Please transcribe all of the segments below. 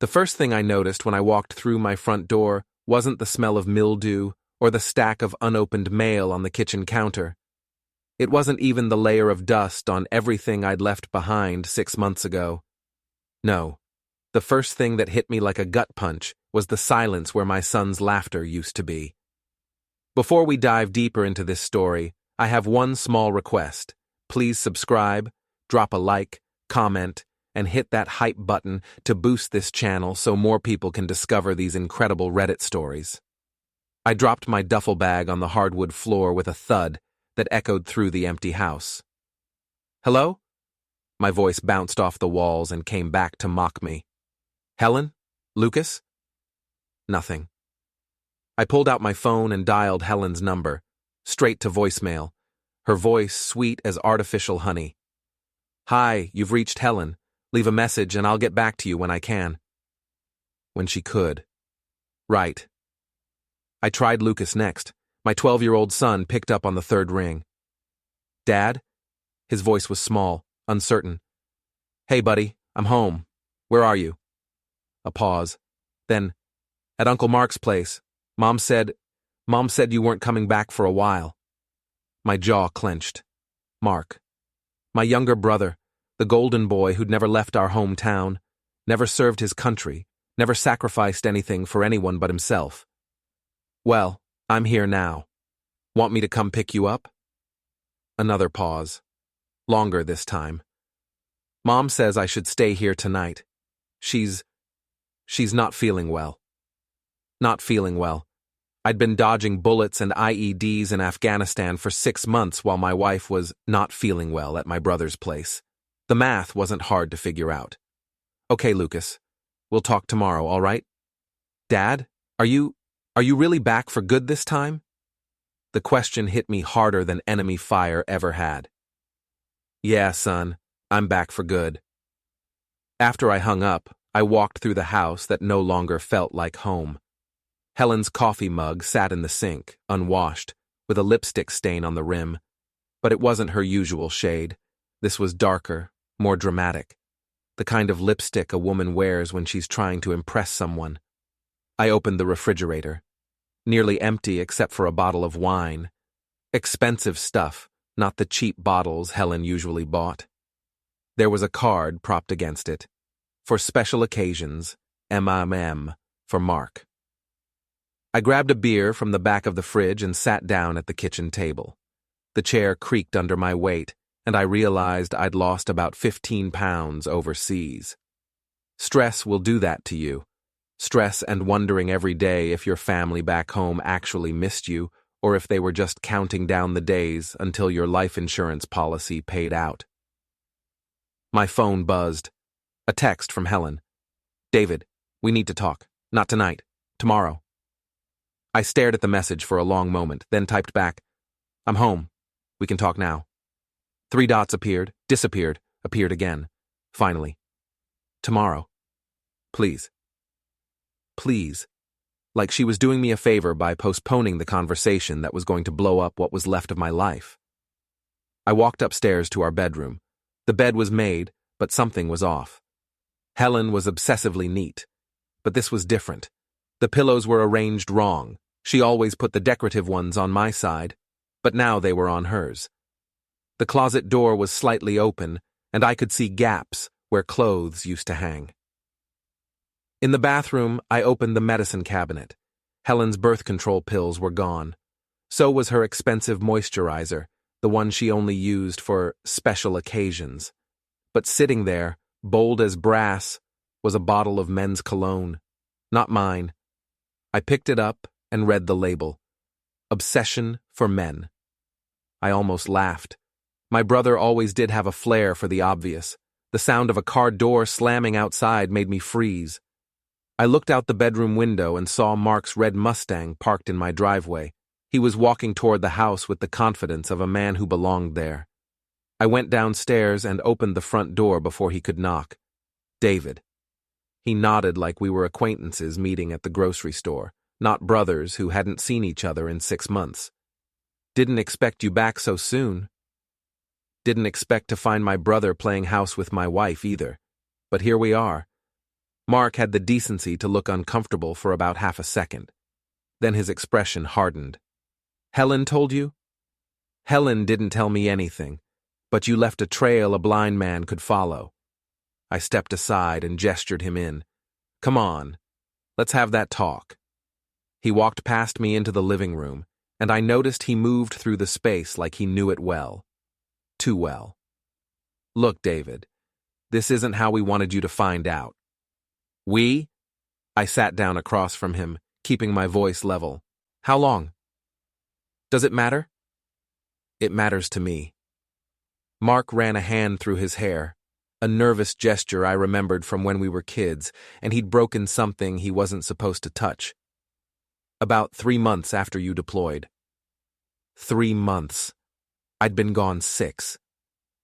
The first thing I noticed when I walked through my front door wasn't the smell of mildew or the stack of unopened mail on the kitchen counter. It wasn't even the layer of dust on everything I'd left behind 6 months ago. No, the first thing that hit me like a gut punch was the silence where my son's laughter used to be. Before we dive deeper into this story, I have one small request. Please subscribe, drop a like, comment, and hit that hype button to boost this channel so more people can discover these incredible Reddit stories. I dropped my duffel bag on the hardwood floor with a thud that echoed through the empty house. Hello? My voice bounced off the walls and came back to mock me. Helen? Lucas? Nothing. I pulled out my phone and dialed Helen's number, straight to voicemail, her voice sweet as artificial honey. Hi, you've reached Helen. Leave a message and I'll get back to you when I can. When she could. Right. I tried Lucas next. My 12-year-old son picked up on the third ring. Dad? His voice was small, uncertain. Hey, buddy, I'm home. Where are you? A pause. Then, at Uncle Mark's place. Mom said you weren't coming back for a while. My jaw clenched. Mark. My younger brother, the golden boy who'd never left our hometown, never served his country, never sacrificed anything for anyone but himself. Well, I'm here now. Want me to come pick you up? Another pause. Longer this time. Mom says I should stay here tonight. She's not feeling well. Not feeling well. I'd been dodging bullets and IEDs in Afghanistan for 6 months while my wife was not feeling well at my brother's place. The math wasn't hard to figure out. Okay, Lucas. We'll talk tomorrow, all right? Dad, are you really back for good this time? The question hit me harder than enemy fire ever had. Yeah, son, I'm back for good. After I hung up, I walked through the house that no longer felt like home. Helen's coffee mug sat in the sink, unwashed, with a lipstick stain on the rim. But it wasn't her usual shade. This was darker, more dramatic. The kind of lipstick a woman wears when she's trying to impress someone. I opened the refrigerator. Nearly empty except for a bottle of wine. Expensive stuff, not the cheap bottles Helen usually bought. There was a card propped against it. For special occasions, MMM, for Mark. I grabbed a beer from the back of the fridge and sat down at the kitchen table. The chair creaked under my weight, and I realized I'd lost about 15 pounds overseas. Stress will do that to you. Stress and wondering every day if your family back home actually missed you or if they were just counting down the days until your life insurance policy paid out. My phone buzzed. A text from Helen. David, we need to talk. Not tonight. Tomorrow. I stared at the message for a long moment, then typed back, I'm home. We can talk now. 3 dots appeared, disappeared, appeared again. Finally. Tomorrow. Please. Please. Like she was doing me a favor by postponing the conversation that was going to blow up what was left of my life. I walked upstairs to our bedroom. The bed was made, but something was off. Helen was obsessively neat, but this was different. The pillows were arranged wrong. She always put the decorative ones on my side, but now they were on hers. The closet door was slightly open, and I could see gaps where clothes used to hang. In the bathroom, I opened the medicine cabinet. Helen's birth control pills were gone. So was her expensive moisturizer, the one she only used for special occasions. But sitting there, bold as brass, was a bottle of men's cologne. Not mine. I picked it up and read the label. Obsession for Men. I almost laughed. My brother always did have a flair for the obvious. The sound of a car door slamming outside made me freeze. I looked out the bedroom window and saw Mark's red Mustang parked in my driveway. He was walking toward the house with the confidence of a man who belonged there. I went downstairs and opened the front door before he could knock. David. He nodded like we were acquaintances meeting at the grocery store, not brothers who hadn't seen each other in 6 months. Didn't expect you back so soon. Didn't expect to find my brother playing house with my wife either. But here we are. Mark had the decency to look uncomfortable for about half a second. Then his expression hardened. Helen told you? Helen didn't tell me anything, but you left a trail a blind man could follow. I stepped aside and gestured him in. Come on, let's have that talk. He walked past me into the living room, and I noticed he moved through the space like he knew it well. Too well. Look, David, this isn't how we wanted you to find out. We? I sat down across from him, keeping my voice level. How long? Does it matter? It matters to me. Mark ran a hand through his hair, a nervous gesture I remembered from when we were kids, and he'd broken something he wasn't supposed to touch. About 3 months after you deployed. 3 months. I'd been gone 6.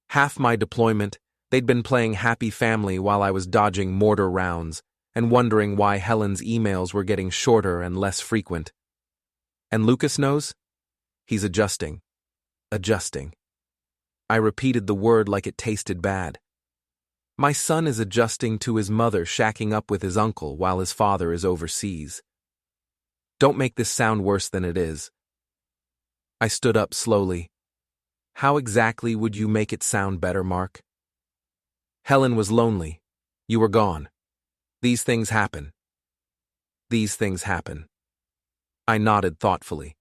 Half my deployment, they'd been playing happy family while I was dodging mortar rounds and wondering why Helen's emails were getting shorter and less frequent. And Lucas knows? He's adjusting. Adjusting. I repeated the word like it tasted bad. My son is adjusting to his mother shacking up with his uncle while his father is overseas. Don't make this sound worse than it is. I stood up slowly. How exactly would you make it sound better, Mark? Helen was lonely. You were gone. These things happen. These things happen. I nodded thoughtfully.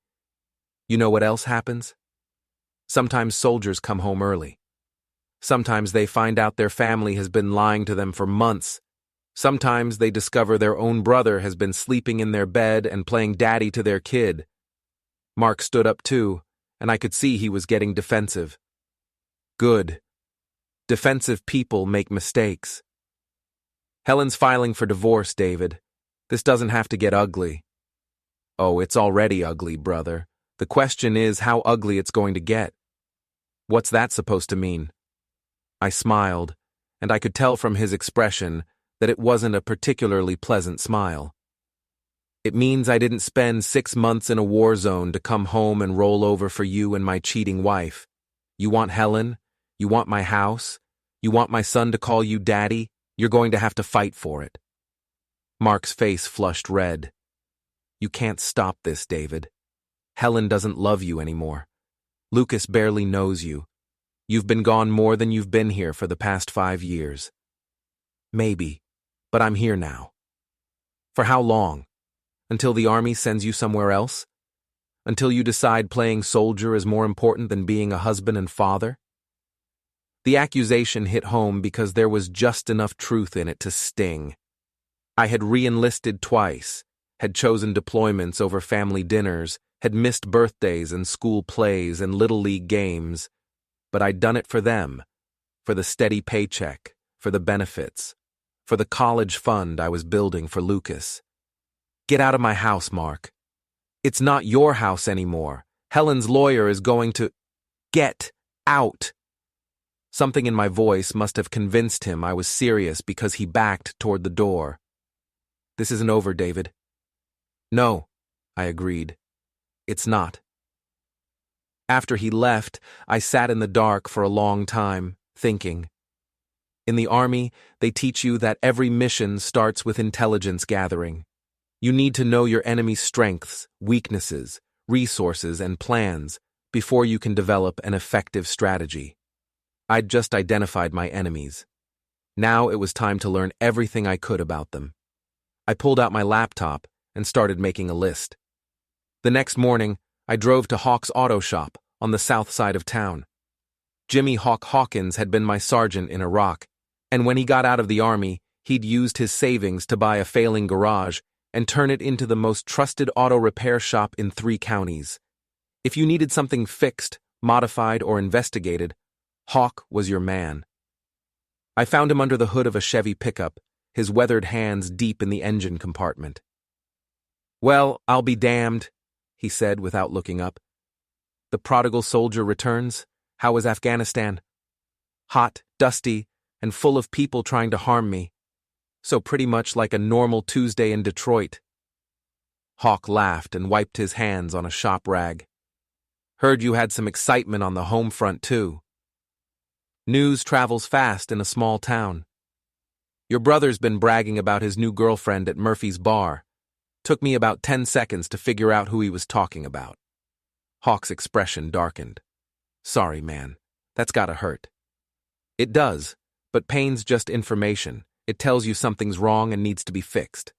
You know what else happens? Sometimes soldiers come home early. Sometimes they find out their family has been lying to them for months. Sometimes they discover their own brother has been sleeping in their bed and playing daddy to their kid. Mark stood up too, and I could see he was getting defensive. Good. Defensive people make mistakes. Helen's filing for divorce, David. This doesn't have to get ugly. Oh, it's already ugly, brother. The question is how ugly it's going to get. What's that supposed to mean? I smiled, and I could tell from his expression that it wasn't a particularly pleasant smile. It means I didn't spend 6 months in a war zone to come home and roll over for you and my cheating wife. You want Helen? You want my house? You want my son to call you daddy? You're going to have to fight for it. Mark's face flushed red. You can't stop this, David. Helen doesn't love you anymore. Lucas barely knows you. You've been gone more than you've been here for the past 5 years. Maybe, but I'm here now. For how long? Until the army sends you somewhere else? Until you decide playing soldier is more important than being a husband and father? The accusation hit home because there was just enough truth in it to sting. I had re-enlisted twice, had chosen deployments over family dinners, had missed birthdays and school plays and little league games, but I'd done it for them, for the steady paycheck, for the benefits, for the college fund I was building for Lucas. Get out of my house, Mark. It's not your house anymore. Helen's lawyer is going to... Get out. Something in my voice must have convinced him I was serious because he backed toward the door. This isn't over, David. No, I agreed. It's not. After he left, I sat in the dark for a long time, thinking. In the Army, they teach you that every mission starts with intelligence gathering. You need to know your enemy's strengths, weaknesses, resources, and plans before you can develop an effective strategy. I'd just identified my enemies. Now it was time to learn everything I could about them. I pulled out my laptop and started making a list. The next morning, I drove to Hawk's auto shop on the south side of town. Jimmy Hawk Hawkins had been my sergeant in Iraq, and when he got out of the Army, he'd used his savings to buy a failing garage and turn it into the most trusted auto repair shop in 3 counties. If you needed something fixed, modified, or investigated, Hawk was your man. I found him under the hood of a Chevy pickup, his weathered hands deep in the engine compartment. Well, I'll be damned, he said without looking up. The prodigal soldier returns. How was Afghanistan? Hot, dusty, and full of people trying to harm me. So pretty much like a normal Tuesday in Detroit. Hawk laughed and wiped his hands on a shop rag. Heard you had some excitement on the home front too. News travels fast in a small town. Your brother's been bragging about his new girlfriend at Murphy's bar. Took me about 10 seconds to figure out who he was talking about. Hawk's expression darkened. Sorry, man. That's gotta hurt. It does, but pain's just information. It tells you something's wrong and needs to be fixed.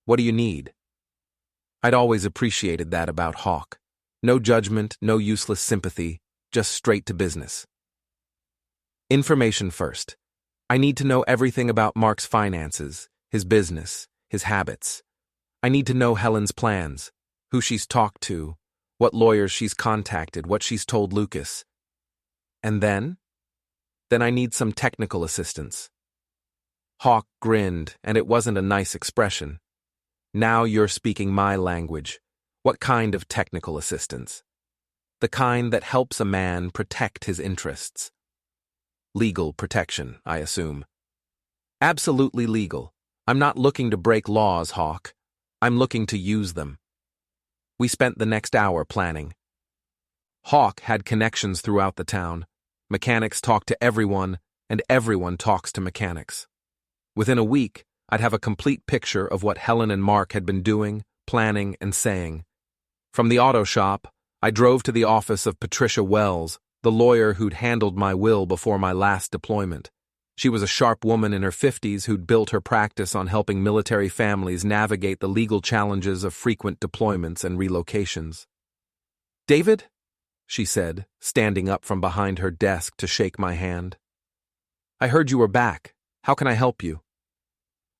What do you need? I'd always appreciated that about Hawk. No judgment, no useless sympathy, just straight to business. Information first. I need to know everything about Mark's finances, his business, his habits. I need to know Helen's plans, who she's talked to, what lawyers she's contacted, what she's told Lucas. And then? Then I need some technical assistance. Hawk grinned, and it wasn't a nice expression. Now you're speaking my language. What kind of technical assistance? The kind that helps a man protect his interests. Legal protection, I assume. Absolutely legal. I'm not looking to break laws, Hawk. I'm looking to use them. We spent the next hour planning. Hawk had connections throughout the town. Mechanics talk to everyone, and everyone talks to mechanics. Within a week, I'd have a complete picture of what Helen and Mark had been doing, planning, and saying. From the auto shop, I drove to the office of Patricia Wells, the lawyer who'd handled my will before my last deployment. She was a sharp woman in her 50s who'd built her practice on helping military families navigate the legal challenges of frequent deployments and relocations. David? She said, standing up from behind her desk to shake my hand. I heard you were back. How can I help you?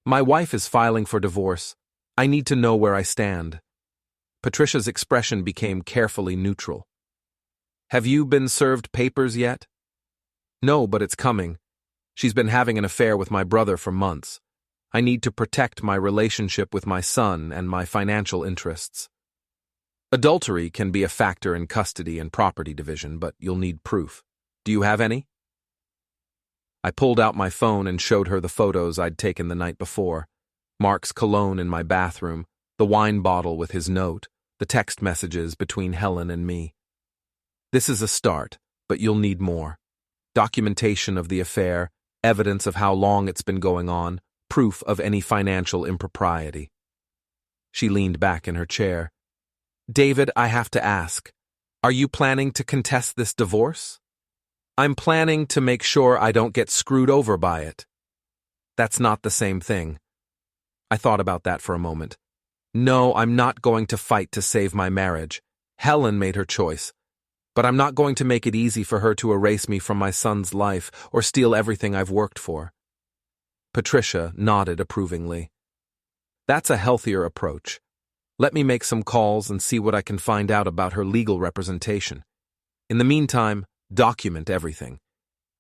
My wife is filing for divorce. I need to know where I stand. Patricia's expression became carefully neutral. Have you been served papers yet? No, but it's coming. She's been having an affair with my brother for months. I need to protect my relationship with my son and my financial interests. Adultery can be a factor in custody and property division, but you'll need proof. Do you have any? I pulled out my phone and showed her the photos I'd taken the night before. Mark's cologne in my bathroom, the wine bottle with his note, the text messages between Helen and me. This is a start, but you'll need more. Documentation of the affair, evidence of how long it's been going on, proof of any financial impropriety. She leaned back in her chair. David, I have to ask, are you planning to contest this divorce? I'm planning to make sure I don't get screwed over by it. That's not the same thing. I thought about that for a moment. No, I'm not going to fight to save my marriage. Helen made her choice. But I'm not going to make it easy for her to erase me from my son's life or steal everything I've worked for. Patricia nodded approvingly. That's a healthier approach. Let me make some calls and see what I can find out about her legal representation. In the meantime, document everything.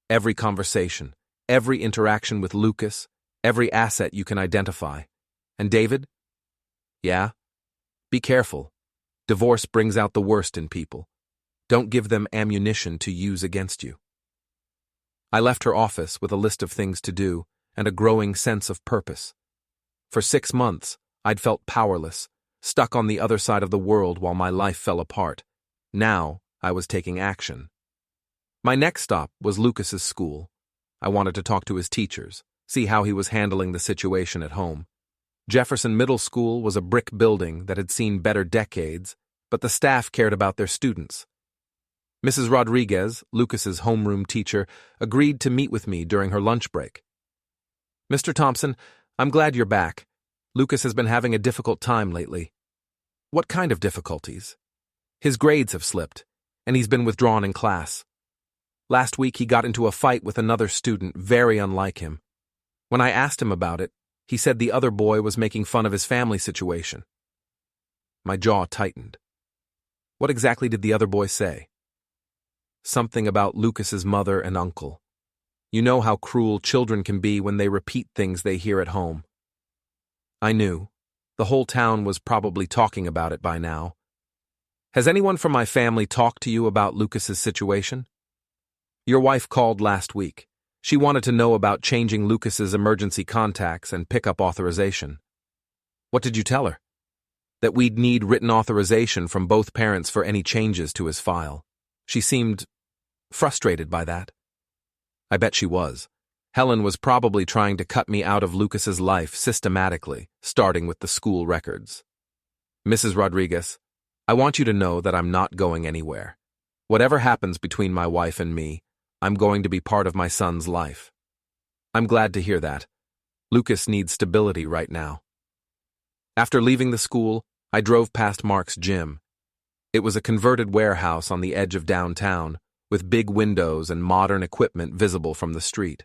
Every conversation, every interaction with Lucas, every asset you can identify. And David? Yeah? Be careful. Divorce brings out the worst in people. Don't give them ammunition to use against you. I left her office with a list of things to do and a growing sense of purpose. For 6 months, I'd felt powerless, stuck on the other side of the world while my life fell apart. Now, I was taking action. My next stop was Lucas's school. I wanted to talk to his teachers, see how he was handling the situation at home. Jefferson Middle School was a brick building that had seen better decades, but the staff cared about their students. Mrs. Rodriguez, Lucas's homeroom teacher, agreed to meet with me during her lunch break. Mr. Thompson, I'm glad you're back. Lucas has been having a difficult time lately. What kind of difficulties? His grades have slipped, and he's been withdrawn in class. Last week he got into a fight with another student very unlike him. When I asked him about it, he said the other boy was making fun of his family situation. My jaw tightened. What exactly did the other boy say? Something about Lucas's mother and uncle. You know how cruel children can be when they repeat things they hear at home. I knew. The whole town was probably talking about it by now. Has anyone from my family talked to you about Lucas's situation? Your wife called last week. She wanted to know about changing Lucas's emergency contacts and pickup authorization. What did you tell her? That we'd need written authorization from both parents for any changes to his file. She seemed frustrated by that. I bet she was. Helen was probably trying to cut me out of Lucas's life systematically, starting with the school records. Mrs. Rodriguez, I want you to know that I'm not going anywhere. Whatever happens between my wife and me, I'm going to be part of my son's life. I'm glad to hear that. Lucas needs stability right now. After leaving the school, I drove past Mark's gym. It was a converted warehouse on the edge of downtown, with big windows and modern equipment visible from the street.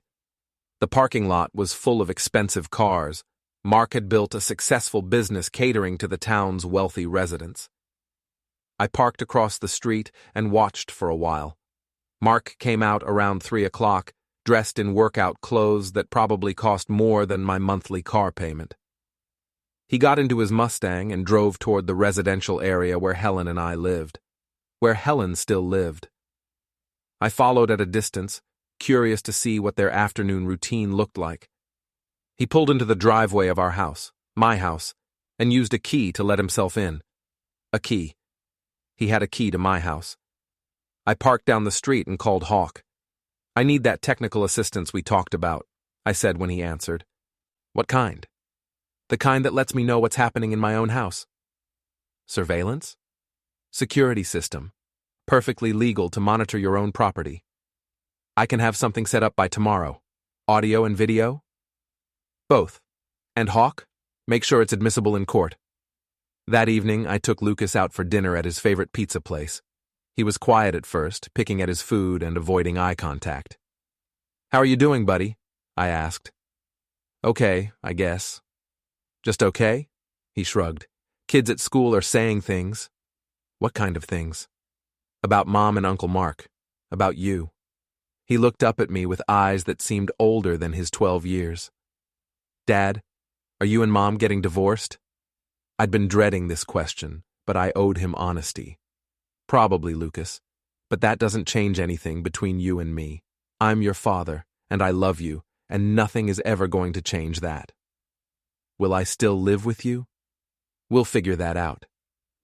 The parking lot was full of expensive cars. Mark had built a successful business catering to the town's wealthy residents. I parked across the street and watched for a while. Mark came out around 3 o'clock, dressed in workout clothes that probably cost more than my monthly car payment. He got into his Mustang and drove toward the residential area where Helen and I lived, where Helen still lived. I followed at a distance, curious to see what their afternoon routine looked like. He pulled into the driveway of our house, my house, and used a key to let himself in. A key. He had a key to my house. I parked down the street and called Hawk. I need that technical assistance we talked about, I said when he answered. What kind? The kind that lets me know what's happening in my own house. Surveillance? Security system. Perfectly legal to monitor your own property. I can have something set up by tomorrow. Audio and video? Both. And Hawk? Make sure it's admissible in court. That evening, I took Lucas out for dinner at his favorite pizza place. He was quiet at first, picking at his food and avoiding eye contact. How are you doing, buddy? I asked. Okay, I guess. Just okay? He shrugged. Kids at school are saying things. What kind of things? About Mom and Uncle Mark. About you. He looked up at me with eyes that seemed older than his 12 years. Dad, are you and Mom getting divorced? I'd been dreading this question, but I owed him honesty. Probably, Lucas, but that doesn't change anything between you and me. I'm your father, and I love you, and nothing is ever going to change that. Will I still live with you? We'll figure that out.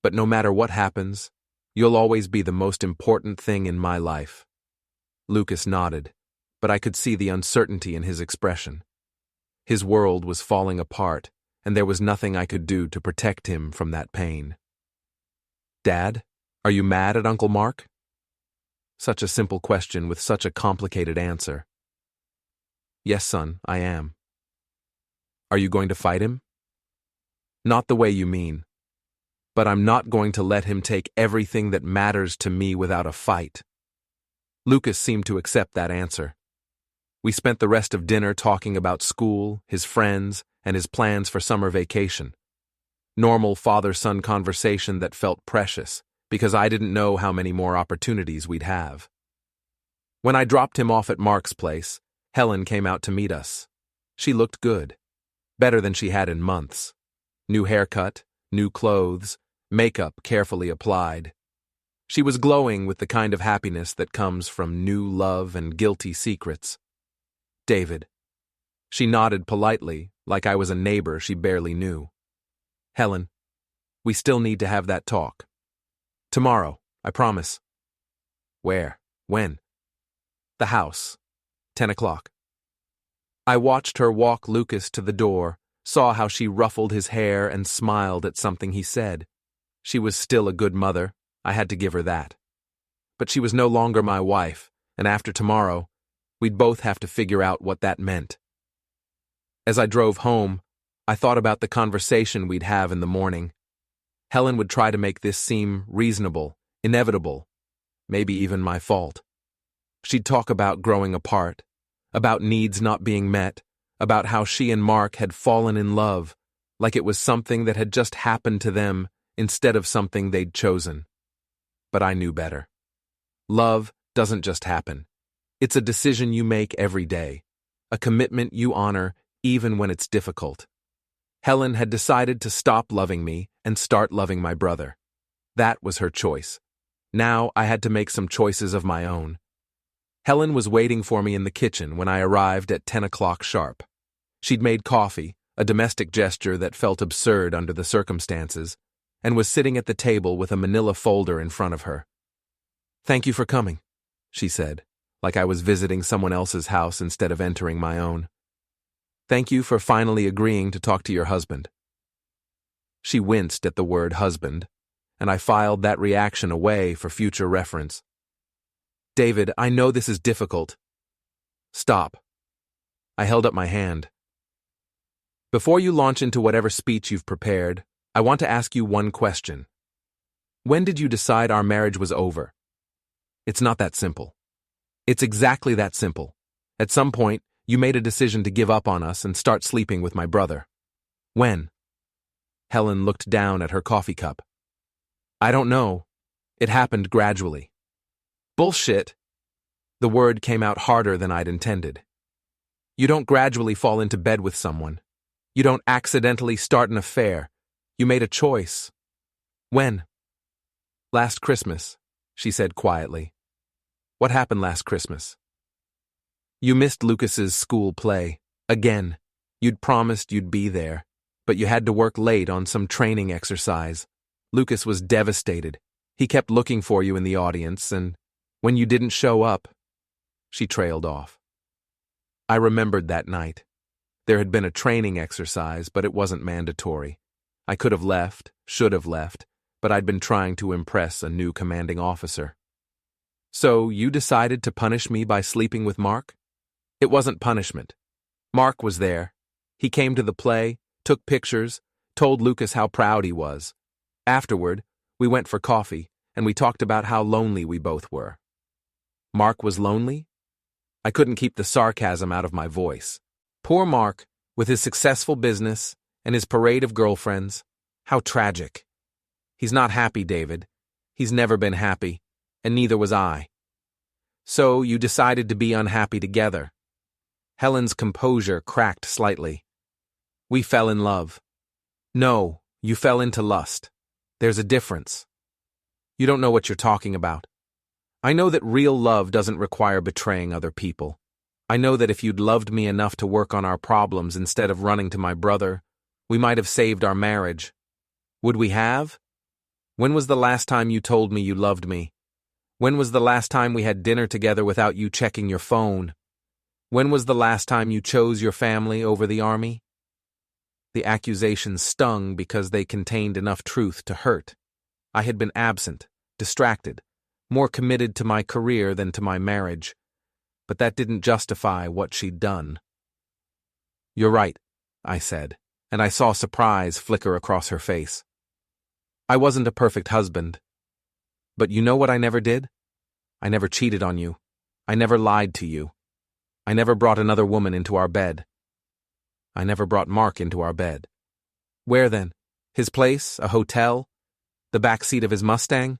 But no matter what happens, you'll always be the most important thing in my life. Lucas nodded, but I could see the uncertainty in his expression. His world was falling apart, and there was nothing I could do to protect him from that pain. Dad, are you mad at Uncle Mark? Such a simple question with such a complicated answer. Yes, son, I am. Are you going to fight him? Not the way you mean. But I'm not going to let him take everything that matters to me without a fight. Lucas seemed to accept that answer. We spent the rest of dinner talking about school, his friends, and his plans for summer vacation. Normal father-son conversation that felt precious, because I didn't know how many more opportunities we'd have. When I dropped him off at Mark's place, Helen came out to meet us. She looked good, better than she had in months. New haircut, new clothes, makeup carefully applied. She was glowing with the kind of happiness that comes from new love and guilty secrets. David. She nodded politely, like I was a neighbor she barely knew. Helen, we still need to have that talk. Tomorrow, I promise. Where? When? The house. 10 o'clock. I watched her walk Lucas to the door, saw how she ruffled his hair and smiled at something he said. She was still a good mother, I had to give her that. But she was no longer my wife, and after tomorrow, we'd both have to figure out what that meant. As I drove home, I thought about the conversation we'd have in the morning. Helen would try to make this seem reasonable, inevitable, maybe even my fault. She'd talk about growing apart, about needs not being met, about how she and Mark had fallen in love, like it was something that had just happened to them instead of something they'd chosen. But I knew better. Love doesn't just happen. It's a decision you make every day, a commitment you honor even when it's difficult. Helen had decided to stop loving me and start loving my brother. That was her choice. Now I had to make some choices of my own. Helen was waiting for me in the kitchen when I arrived at 10 o'clock sharp. She'd made coffee, a domestic gesture that felt absurd under the circumstances, and was sitting at the table with a manila folder in front of her. Thank you for coming, she said, like I was visiting someone else's house instead of entering my own. Thank you for finally agreeing to talk to your husband. She winced at the word husband, and I filed that reaction away for future reference. David, I know this is difficult. Stop. I held up my hand. Before you launch into whatever speech you've prepared, I want to ask you one question. When did you decide our marriage was over? It's not that simple. It's exactly that simple. At some point, you made a decision to give up on us and start sleeping with my brother. When? Helen looked down at her coffee cup. I don't know. It happened gradually. Bullshit. The word came out harder than I'd intended. You don't gradually fall into bed with someone. You don't accidentally start an affair. You made a choice. When? Last Christmas, she said quietly. What happened last Christmas? You missed Lucas's school play. Again. You'd promised you'd be there, but you had to work late on some training exercise. Lucas was devastated. He kept looking for you in the audience, and when you didn't show up, she trailed off. I remembered that night. There had been a training exercise, but it wasn't mandatory. I could have left, should have left, but I'd been trying to impress a new commanding officer. So you decided to punish me by sleeping with Mark? It wasn't punishment. Mark was there. He came to the play, took pictures, told Lucas how proud he was. Afterward, we went for coffee, and we talked about how lonely we both were. Mark was lonely? I couldn't keep the sarcasm out of my voice. Poor Mark, with his successful business and his parade of girlfriends. How tragic. He's not happy, David. He's never been happy, and neither was I. So you decided to be unhappy together. Helen's composure cracked slightly. We fell in love. No, you fell into lust. There's a difference. You don't know what you're talking about. I know that real love doesn't require betraying other people. I know that if you'd loved me enough to work on our problems instead of running to my brother, we might have saved our marriage. Would we have? When was the last time you told me you loved me? When was the last time we had dinner together without you checking your phone? When was the last time you chose your family over the army? The accusations stung because they contained enough truth to hurt. I had been absent, distracted, more committed to my career than to my marriage. But that didn't justify what she'd done. You're right, I said, and I saw surprise flicker across her face. I wasn't a perfect husband. But you know what I never did? I never cheated on you. I never lied to you. I never brought another woman into our bed. I never brought Mark into our bed. Where then? His place? A hotel? The back seat of his Mustang?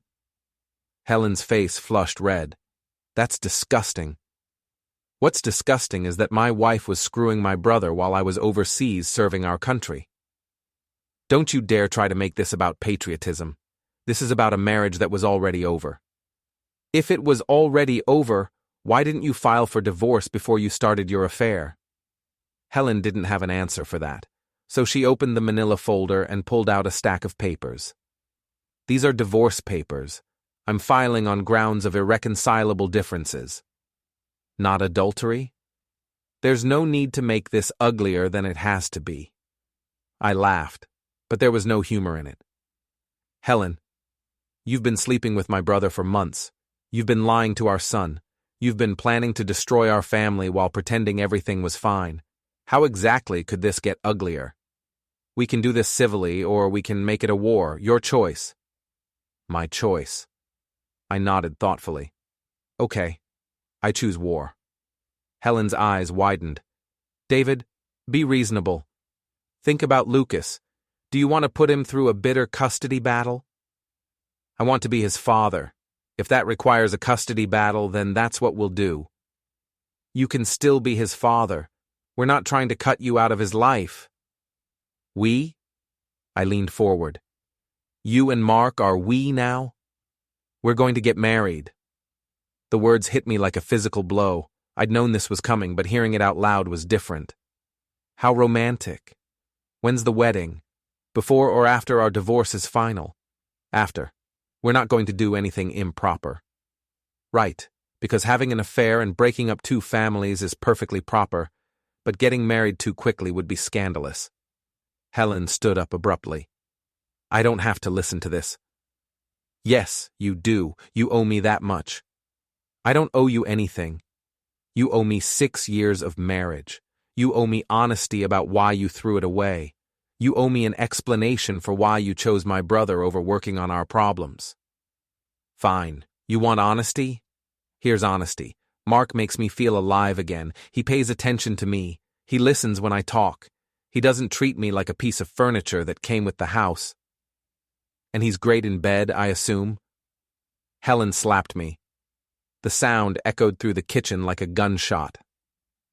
Helen's face flushed red. That's disgusting. What's disgusting is that my wife was screwing my brother while I was overseas serving our country. Don't you dare try to make this about patriotism. This is about a marriage that was already over. If it was already over, why didn't you file for divorce before you started your affair? Helen didn't have an answer for that, so she opened the manila folder and pulled out a stack of papers. These are divorce papers. I'm filing on grounds of irreconcilable differences. Not adultery? There's no need to make this uglier than it has to be. I laughed, but there was no humor in it. Helen, you've been sleeping with my brother for months. You've been lying to our son. You've been planning to destroy our family while pretending everything was fine. How exactly could this get uglier? We can do this civilly, or we can make it a war. Your choice. My choice. I nodded thoughtfully. Okay. I choose war. Helen's eyes widened. David, be reasonable. Think about Lucas. Do you want to put him through a bitter custody battle? I want to be his father. If that requires a custody battle, then that's what we'll do. You can still be his father. We're not trying to cut you out of his life. We? I leaned forward. You and Mark are we now? We're going to get married. The words hit me like a physical blow. I'd known this was coming, but hearing it out loud was different. How romantic. When's the wedding? Before or after our divorce is final? After. We're not going to do anything improper. Right, because having an affair and breaking up two families is perfectly proper, but getting married too quickly would be scandalous. Helen stood up abruptly. I don't have to listen to this. Yes, you do. You owe me that much. I don't owe you anything. You owe me 6 years of marriage. You owe me honesty about why you threw it away. You owe me an explanation for why you chose my brother over working on our problems. Fine. You want honesty? Here's honesty. Mark makes me feel alive again. He pays attention to me. He listens when I talk. He doesn't treat me like a piece of furniture that came with the house. And he's great in bed, I assume? Helen slapped me. The sound echoed through the kitchen like a gunshot.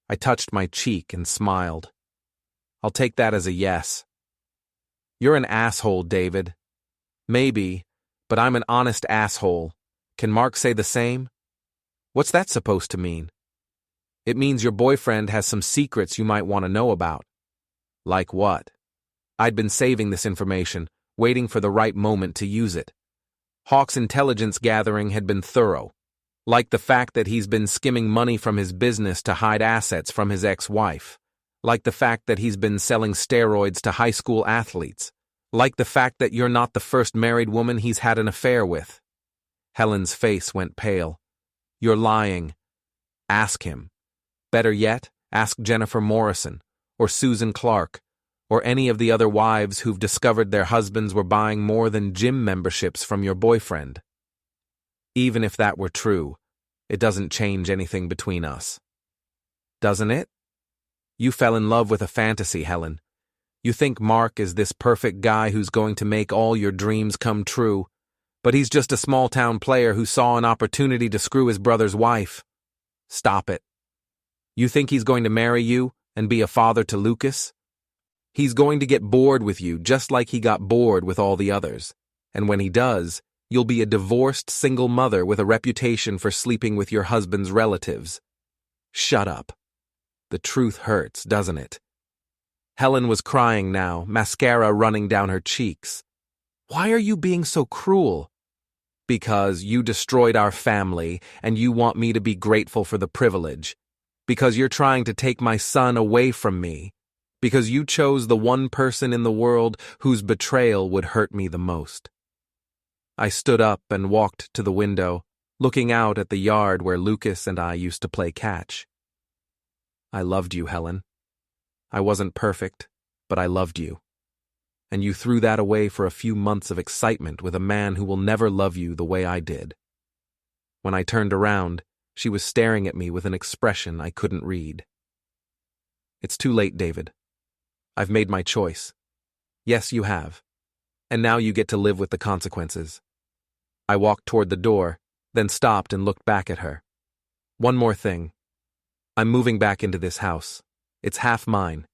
I touched my cheek and smiled. I'll take that as a yes. You're an asshole, David. Maybe, but I'm an honest asshole. Can Mark say the same? What's that supposed to mean? It means your boyfriend has some secrets you might want to know about. Like what? I'd been saving this information, waiting for the right moment to use it. Hawk's intelligence gathering had been thorough, like the fact that he's been skimming money from his business to hide assets from his ex-wife, like the fact that he's been selling steroids to high school athletes, like the fact that you're not the first married woman he's had an affair with. Helen's face went pale. You're lying. Ask him. Better yet, ask Jennifer Morrison, or Susan Clark, or any of the other wives who've discovered their husbands were buying more than gym memberships from your boyfriend. Even if that were true, it doesn't change anything between us. Doesn't it? You fell in love with a fantasy, Helen. You think Mark is this perfect guy who's going to make all your dreams come true, but he's just a small-town player who saw an opportunity to screw his brother's wife. Stop it. You think he's going to marry you and be a father to Lucas? He's going to get bored with you just like he got bored with all the others, and when he does, you'll be a divorced single mother with a reputation for sleeping with your husband's relatives. Shut up. The truth hurts, doesn't it? Helen was crying now, mascara running down her cheeks. Why are you being so cruel? Because you destroyed our family, and you want me to be grateful for the privilege. Because you're trying to take my son away from me. Because you chose the one person in the world whose betrayal would hurt me the most. I stood up and walked to the window, looking out at the yard where Lucas and I used to play catch. I loved you, Helen. I wasn't perfect, but I loved you. And you threw that away for a few months of excitement with a man who will never love you the way I did. When I turned around, she was staring at me with an expression I couldn't read. It's too late, David. I've made my choice. Yes, you have. And now you get to live with the consequences. I walked toward the door, then stopped and looked back at her. One more thing. I'm moving back into this house. It's half mine,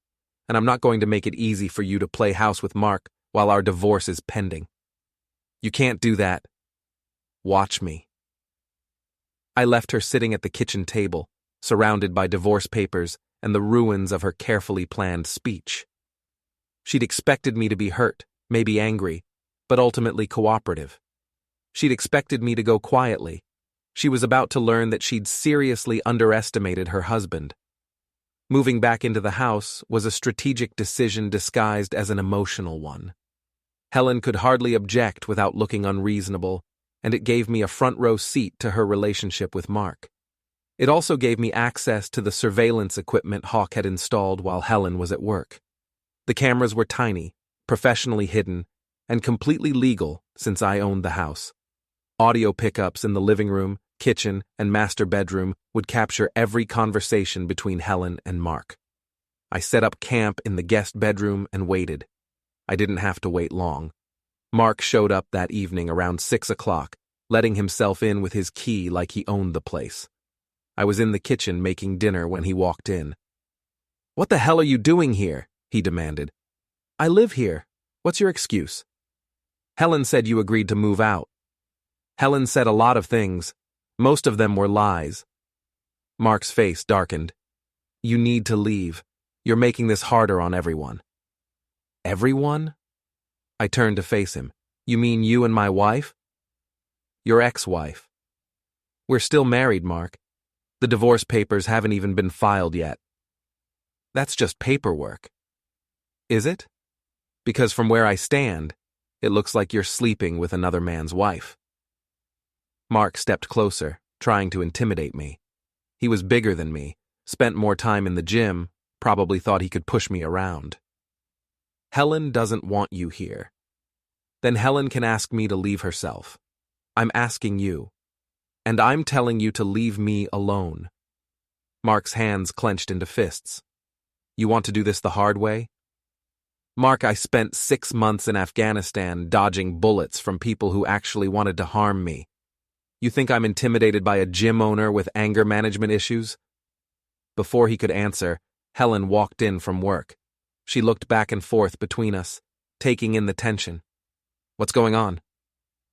and I'm not going to make it easy for you to play house with Mark while our divorce is pending. You can't do that. Watch me. I left her sitting at the kitchen table, surrounded by divorce papers and the ruins of her carefully planned speech. She'd expected me to be hurt, maybe angry, but ultimately cooperative. She'd expected me to go quietly. She was about to learn that she'd seriously underestimated her husband. Moving back into the house was a strategic decision disguised as an emotional one. Helen could hardly object without looking unreasonable, and it gave me a front-row seat to her relationship with Mark. It also gave me access to the surveillance equipment Hawk had installed while Helen was at work. The cameras were tiny, professionally hidden, and completely legal since I owned the house. Audio pickups in the living room, kitchen, and master bedroom would capture every conversation between Helen and Mark. I set up camp in the guest bedroom and waited. I didn't have to wait long. Mark showed up that evening around 6 o'clock, letting himself in with his key like he owned the place. I was in the kitchen making dinner when he walked in. "What the hell are you doing here?" he demanded. "I live here. What's your excuse?" "Helen said you agreed to move out." Helen said a lot of things. Most of them were lies. Mark's face darkened. "You need to leave. You're making this harder on everyone." "Everyone?" I turned to face him. "You mean you and my wife?" "Your ex-wife." We're still married, Mark. The divorce papers haven't even been filed yet. That's just paperwork. Is it? Because from where I stand, it looks like you're sleeping with another man's wife. Mark stepped closer, trying to intimidate me. He was bigger than me, spent more time in the gym, probably thought he could push me around. Helen doesn't want you here. Then Helen can ask me to leave herself. I'm asking you. And I'm telling you to leave me alone. Mark's hands clenched into fists. You want to do this the hard way? Mark, I spent 6 months in Afghanistan dodging bullets from people who actually wanted to harm me. You think I'm intimidated by a gym owner with anger management issues? Before he could answer, Helen walked in from work. She looked back and forth between us, taking in the tension. What's going on?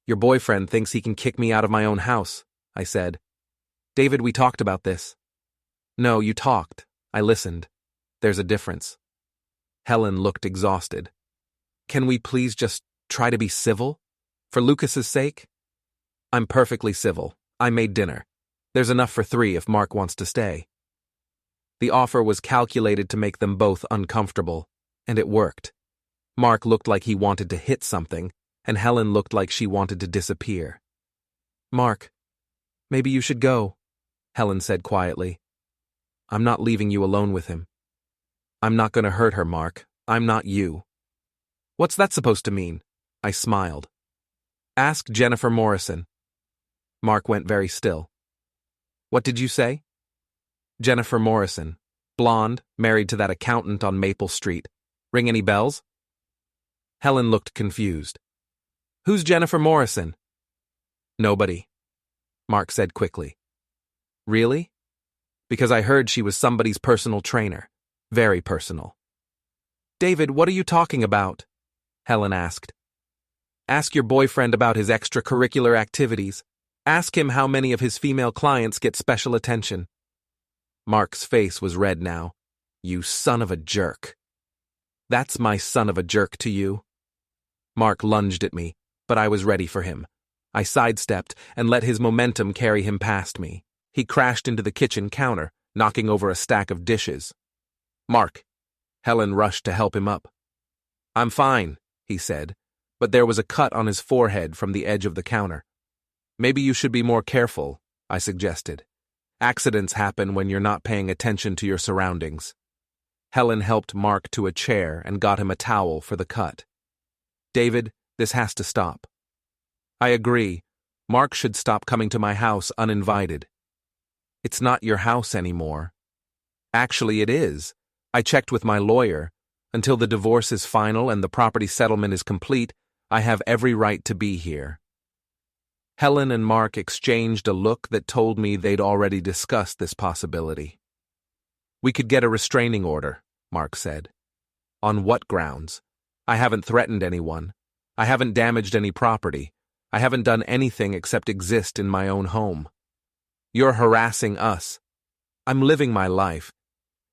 Your boyfriend thinks he can kick me out of my own house, I said. David, we talked about this. No, you talked. I listened. There's a difference. Helen looked exhausted. Can we please just try to be civil? For Lucas's sake? I'm perfectly civil. I made dinner. There's enough for 3 if Mark wants to stay. The offer was calculated to make them both uncomfortable, and it worked. Mark looked like he wanted to hit something, and Helen looked like she wanted to disappear. Mark, maybe you should go, Helen said quietly. I'm not leaving you alone with him. I'm not going to hurt her, Mark. I'm not you. What's that supposed to mean? I smiled. Ask Jennifer Morrison. Mark went very still. What did you say? Jennifer Morrison. Blonde, married to that accountant on Maple Street. Ring any bells? Helen looked confused. Who's Jennifer Morrison? Nobody, Mark said quickly. Really? Because I heard she was somebody's personal trainer. Very personal. David, what are you talking about? Helen asked. Ask your boyfriend about his extracurricular activities. Ask him how many of his female clients get special attention. Mark's face was red now. You son of a jerk. That's my son of a jerk to you. Mark lunged at me, but I was ready for him. I sidestepped and let his momentum carry him past me. He crashed into the kitchen counter, knocking over a stack of dishes. Mark. Helen rushed to help him up. I'm fine, he said, but there was a cut on his forehead from the edge of the counter. Maybe you should be more careful, I suggested. Accidents happen when you're not paying attention to your surroundings. Helen helped Mark to a chair and got him a towel for the cut. David, this has to stop. I agree. Mark should stop coming to my house uninvited. It's not your house anymore. Actually, it is. I checked with my lawyer. Until the divorce is final and the property settlement is complete, I have every right to be here. Helen and Mark exchanged a look that told me they'd already discussed this possibility. We could get a restraining order, Mark said. On what grounds? I haven't threatened anyone. I haven't damaged any property. I haven't done anything except exist in my own home. You're harassing us. I'm living my life.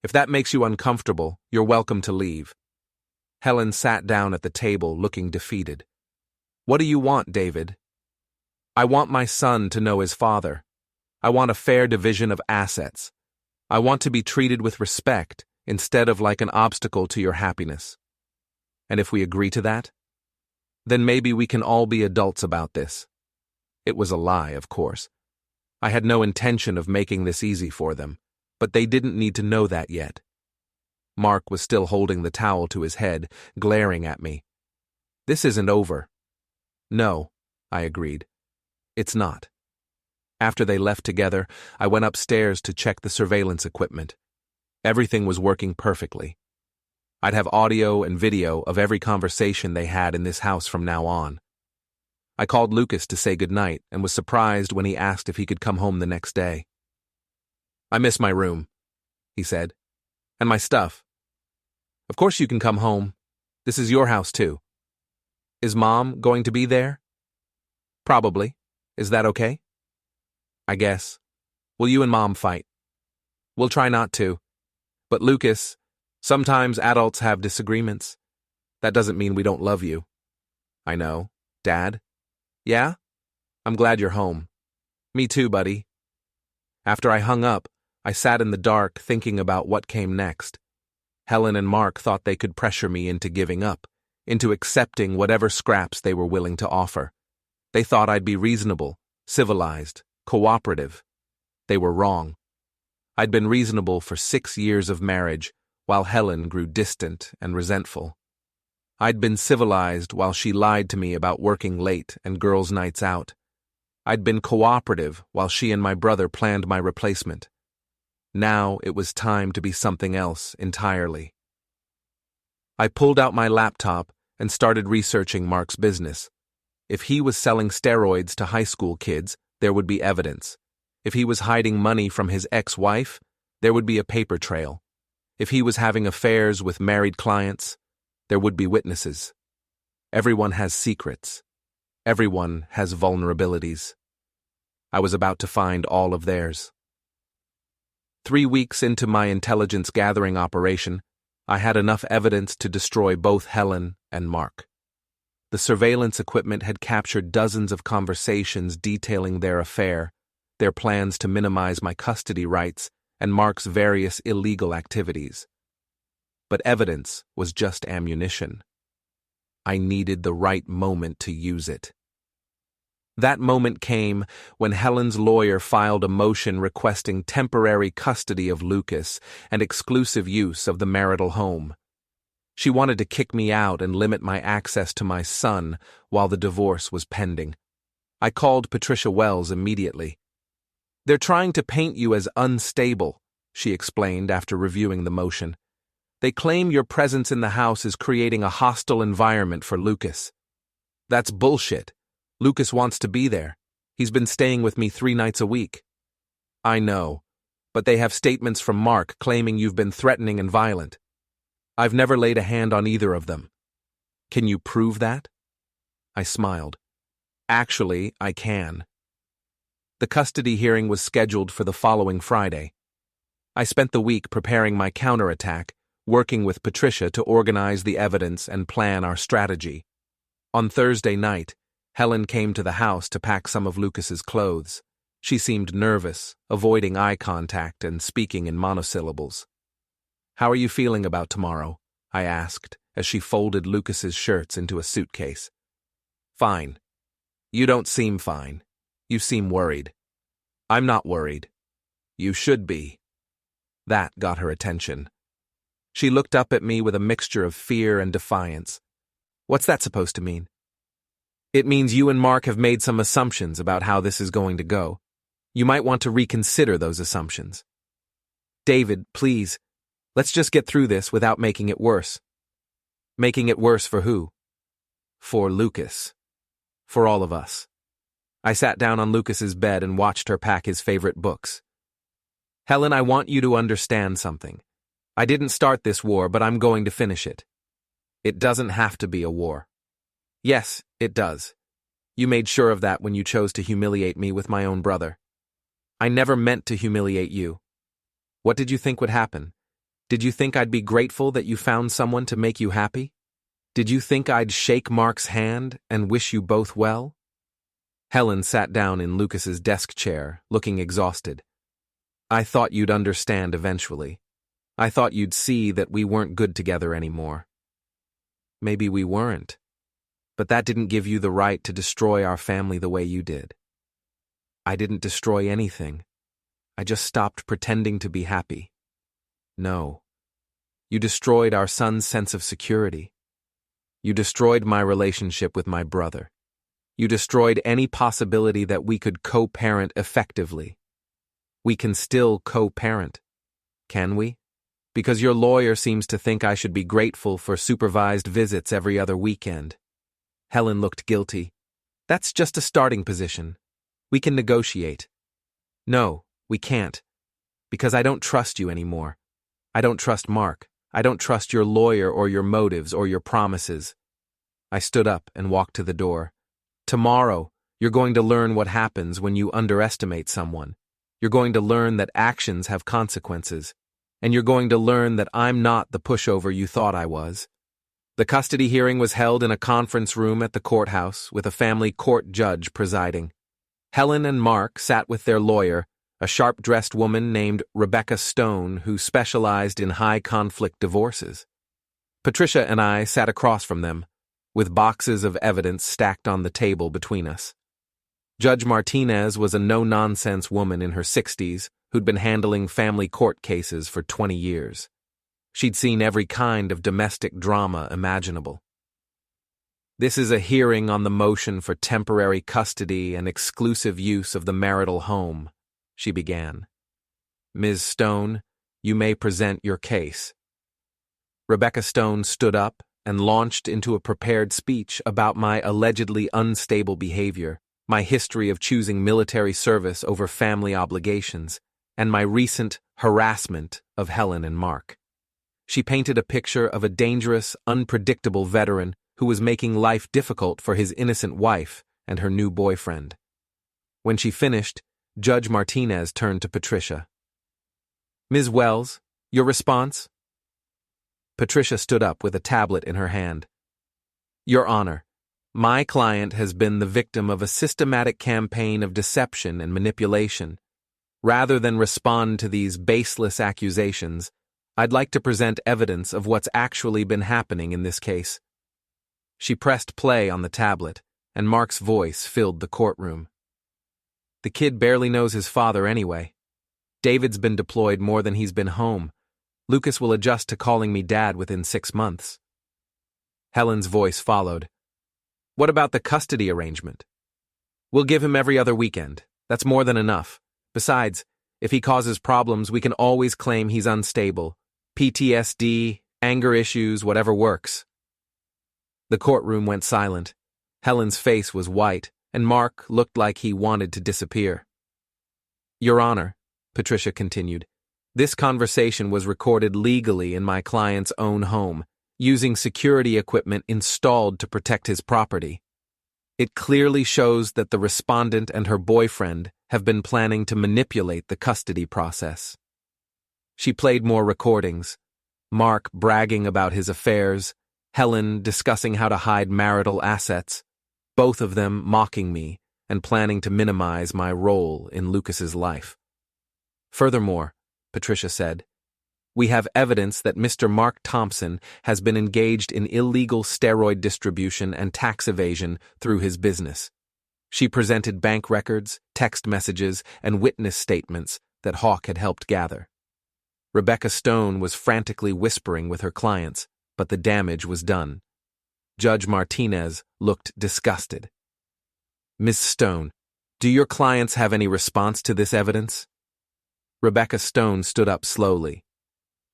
If that makes you uncomfortable, you're welcome to leave. Helen sat down at the table, looking defeated. What do you want, David? I want my son to know his father. I want a fair division of assets. I want to be treated with respect instead of like an obstacle to your happiness. And if we agree to that, then maybe we can all be adults about this. It was a lie, of course. I had no intention of making this easy for them, but they didn't need to know that yet. Mark was still holding the towel to his head, glaring at me. This isn't over. No, I agreed. It's not. After they left together, I went upstairs to check the surveillance equipment. Everything was working perfectly. I'd have audio and video of every conversation they had in this house from now on. I called Lucas to say goodnight and was surprised when he asked if he could come home the next day. I miss my room, he said, and my stuff. Of course you can come home. This is your house too. Is Mom going to be there? Probably. Is that okay? I guess. Will you and Mom fight? We'll try not to. But Lucas, sometimes adults have disagreements. That doesn't mean we don't love you. I know. Dad? Yeah? I'm glad you're home. Me too, buddy. After I hung up, I sat in the dark thinking about what came next. Helen and Mark thought they could pressure me into giving up, into accepting whatever scraps they were willing to offer. They thought I'd be reasonable, civilized, cooperative. They were wrong. I'd been reasonable for 6 years of marriage, while Helen grew distant and resentful. I'd been civilized while she lied to me about working late and girls' nights out. I'd been cooperative while she and my brother planned my replacement. Now it was time to be something else entirely. I pulled out my laptop and started researching Mark's business. If he was selling steroids to high school kids, there would be evidence. If he was hiding money from his ex-wife, there would be a paper trail. If he was having affairs with married clients, there would be witnesses. Everyone has secrets. Everyone has vulnerabilities. I was about to find all of theirs. 3 weeks into my intelligence gathering operation, I had enough evidence to destroy both Helen and Mark. The surveillance equipment had captured dozens of conversations detailing their affair, their plans to minimize my custody rights, and Mark's various illegal activities. But evidence was just ammunition. I needed the right moment to use it. That moment came when Helen's lawyer filed a motion requesting temporary custody of Lucas and exclusive use of the marital home. She wanted to kick me out and limit my access to my son while the divorce was pending. I called Patricia Wells immediately. "They're trying to paint you as unstable," she explained after reviewing the motion. "They claim your presence in the house is creating a hostile environment for Lucas." "That's bullshit. Lucas wants to be there. He's been staying with me 3 nights a week." "I know, but they have statements from Mark claiming you've been threatening and violent. I've never laid a hand on either of them." "Can you prove that?" I smiled. "Actually, I can." The custody hearing was scheduled for the following Friday. I spent the week preparing my counterattack, working with Patricia to organize the evidence and plan our strategy. On Thursday night, Helen came to the house to pack some of Lucas's clothes. She seemed nervous, avoiding eye contact and speaking in monosyllables. "How are you feeling about tomorrow?" I asked, as she folded Lucas's shirts into a suitcase. "Fine. You don't seem fine. You seem worried." "I'm not worried." "You should be." That got her attention. She looked up at me with a mixture of fear and defiance. "What's that supposed to mean?" "It means you and Mark have made some assumptions about how this is going to go. You might want to reconsider those assumptions." "David, please, let's just get through this without making it worse." "Making it worse for who?" "For Lucas. For all of us." I sat down on Lucas's bed and watched her pack his favorite books. "Helen, I want you to understand something. I didn't start this war, but I'm going to finish it. It doesn't have to be a war." "Yes, it does. You made sure of that when you chose to humiliate me with my own brother." "I never meant to humiliate you. What did you think would happen? Did you think I'd be grateful that you found someone to make you happy? Did you think I'd shake Mark's hand and wish you both well?" Helen sat down in Lucas's desk chair, looking exhausted. "I thought you'd understand eventually. I thought you'd see that we weren't good together anymore." "Maybe we weren't. But that didn't give you the right to destroy our family the way you did." "I didn't destroy anything. I just stopped pretending to be happy." "No. You destroyed our son's sense of security. You destroyed my relationship with my brother. You destroyed any possibility that we could co-parent effectively. We can still co-parent. Can we? Because your lawyer seems to think I should be grateful for supervised visits every other weekend." Helen looked guilty. "That's just a starting position. We can negotiate." "No, we can't. Because I don't trust you anymore. I don't trust Mark. I don't trust your lawyer or your motives or your promises." I stood up and walked to the door. "Tomorrow, you're going to learn what happens when you underestimate someone. You're going to learn that actions have consequences. And you're going to learn that I'm not the pushover you thought I was." The custody hearing was held in a conference room at the courthouse with a family court judge presiding. Helen and Mark sat with their lawyer, a sharp-dressed woman named Rebecca Stone who specialized in high-conflict divorces. Patricia and I sat across from them, with boxes of evidence stacked on the table between us. Judge Martinez was a no-nonsense woman in her 60s who'd been handling family court cases for 20 years. She'd seen every kind of domestic drama imaginable. "This is a hearing on the motion for temporary custody and exclusive use of the marital home," she began. "Ms. Stone, you may present your case." Rebecca Stone stood up and launched into a prepared speech about my allegedly unstable behavior, my history of choosing military service over family obligations, and my recent harassment of Helen and Mark. She painted a picture of a dangerous, unpredictable veteran who was making life difficult for his innocent wife and her new boyfriend. When she finished, Judge Martinez turned to Patricia. "Ms. Wells, your response?" Patricia stood up with a tablet in her hand. "Your Honor, my client has been the victim of a systematic campaign of deception and manipulation. Rather than respond to these baseless accusations, I'd like to present evidence of what's actually been happening in this case." She pressed play on the tablet, and Mark's voice filled the courtroom. "The kid barely knows his father anyway. David's been deployed more than he's been home. Lucas will adjust to calling me Dad within 6 months." Helen's voice followed. "What about the custody arrangement?" "We'll give him every other weekend. That's more than enough. Besides, if he causes problems, we can always claim he's unstable. PTSD, anger issues, whatever works." The courtroom went silent. Helen's face was white, and Mark looked like he wanted to disappear. "Your Honor," Patricia continued, "this conversation was recorded legally in my client's own home, using security equipment installed to protect his property. It clearly shows that the respondent and her boyfriend have been planning to manipulate the custody process." She played more recordings, Mark bragging about his affairs, Helen discussing how to hide marital assets, both of them mocking me and planning to minimize my role in Lucas's life. "Furthermore," Patricia said, "we have evidence that Mr. Mark Thompson has been engaged in illegal steroid distribution and tax evasion through his business." She presented bank records, text messages, and witness statements that Hawk had helped gather. Rebecca Stone was frantically whispering with her clients, but the damage was done. Judge Martinez looked disgusted. "Ms. Stone, do your clients have any response to this evidence?" Rebecca Stone stood up slowly.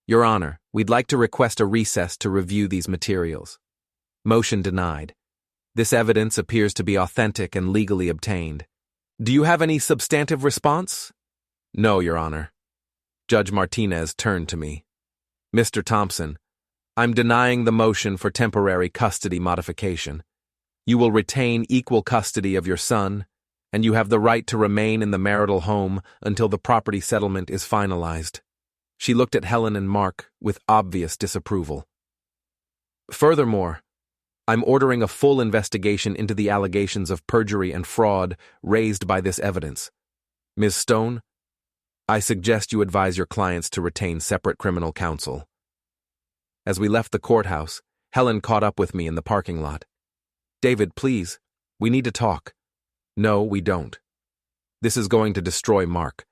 "Your Honor, we'd like to request a recess to review these materials." Motion denied. "This evidence appears to be authentic and legally obtained. Do you have any substantive response?" "No, Your Honor." Judge Martinez turned to me. "Mr. Thompson, I'm denying the motion for temporary custody modification. You will retain equal custody of your son, and you have the right to remain in the marital home until the property settlement is finalized." She looked at Helen and Mark with obvious disapproval. "Furthermore, I'm ordering a full investigation into the allegations of perjury and fraud raised by this evidence. Ms. Stone, I suggest you advise your clients to retain separate criminal counsel." As we left the courthouse, Helen caught up with me in the parking lot. "David, please, we need to talk." "No, we don't. This is going to destroy Mark.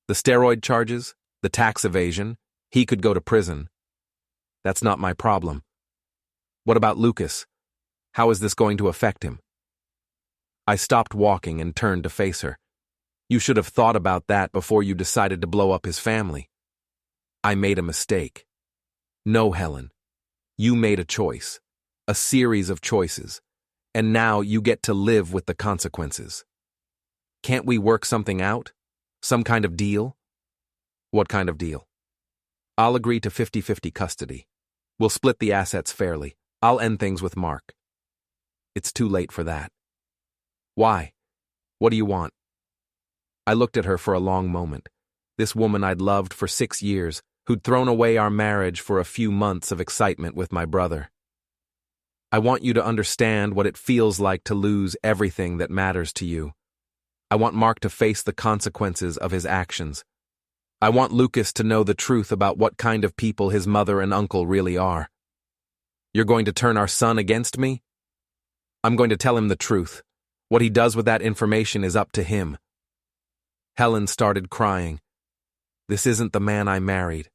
The steroid charges, the tax evasion, he could go to prison. That's not my problem. What about Lucas? How is this going to affect him?" I stopped walking and turned to face her. "You should have thought about that before you decided to blow up his family." "I made a mistake." "No, Helen. You made a choice. A series of choices. And now you get to live with the consequences. Can't we work something out? Some kind of deal?" "What kind of deal?" "I'll agree to 50-50 custody. We'll split the assets fairly. I'll end things with Mark." "It's too late for that." "Why? What do you want?" I looked at her for a long moment. This woman I'd loved for 6 years, who'd thrown away our marriage for a few months of excitement with my brother. "I want you to understand what it feels like to lose everything that matters to you. I want Mark to face the consequences of his actions. I want Lucas to know the truth about what kind of people his mother and uncle really are. You're going to turn our son against me? I'm going to tell him the truth. What he does with that information is up to him. Helen started crying. This isn't the man I married.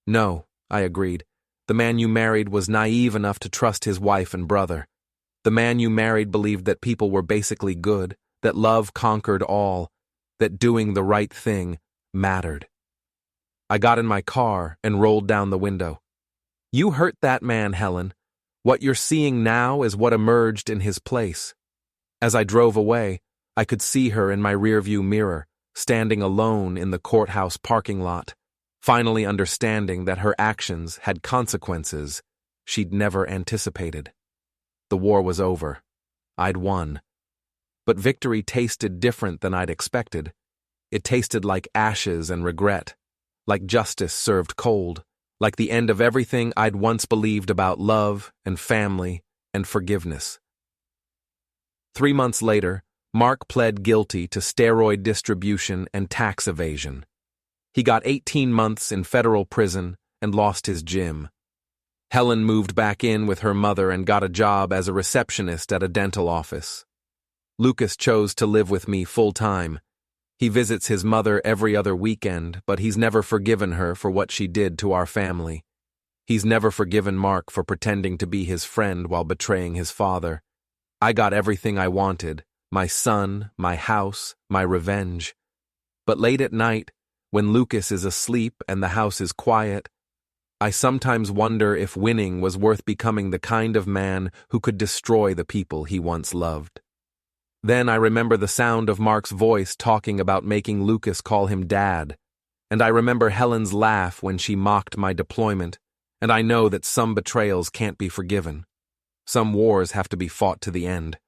No, I agreed. The man you married was naive enough to trust his wife and brother. The man you married believed that people were basically good, that love conquered all, that doing the right thing mattered. I got in my car and rolled down the window. You hurt that man, Helen. What you're seeing now is what emerged in his place. As I drove away, I could see her in my rearview mirror, standing alone in the courthouse parking lot, finally understanding that her actions had consequences she'd never anticipated. The war was over. I'd won. But victory tasted different than I'd expected. It tasted like ashes and regret, like justice served cold, like the end of everything I'd once believed about love and family and forgiveness. 3 months later, Mark pled guilty to steroid distribution and tax evasion. He got 18 months in federal prison and lost his gym. Helen moved back in with her mother and got a job as a receptionist at a dental office. Lucas chose to live with me full-time. He visits his mother every other weekend, but he's never forgiven her for what she did to our family. He's never forgiven Mark for pretending to be his friend while betraying his father. I got everything I wanted, my son, my house, my revenge. But late at night, when Lucas is asleep and the house is quiet, I sometimes wonder if winning was worth becoming the kind of man who could destroy the people he once loved. Then I remember the sound of Mark's voice talking about making Lucas call him Dad, and I remember Helen's laugh when she mocked my deployment, and I know that some betrayals can't be forgiven. Some wars have to be fought to the end.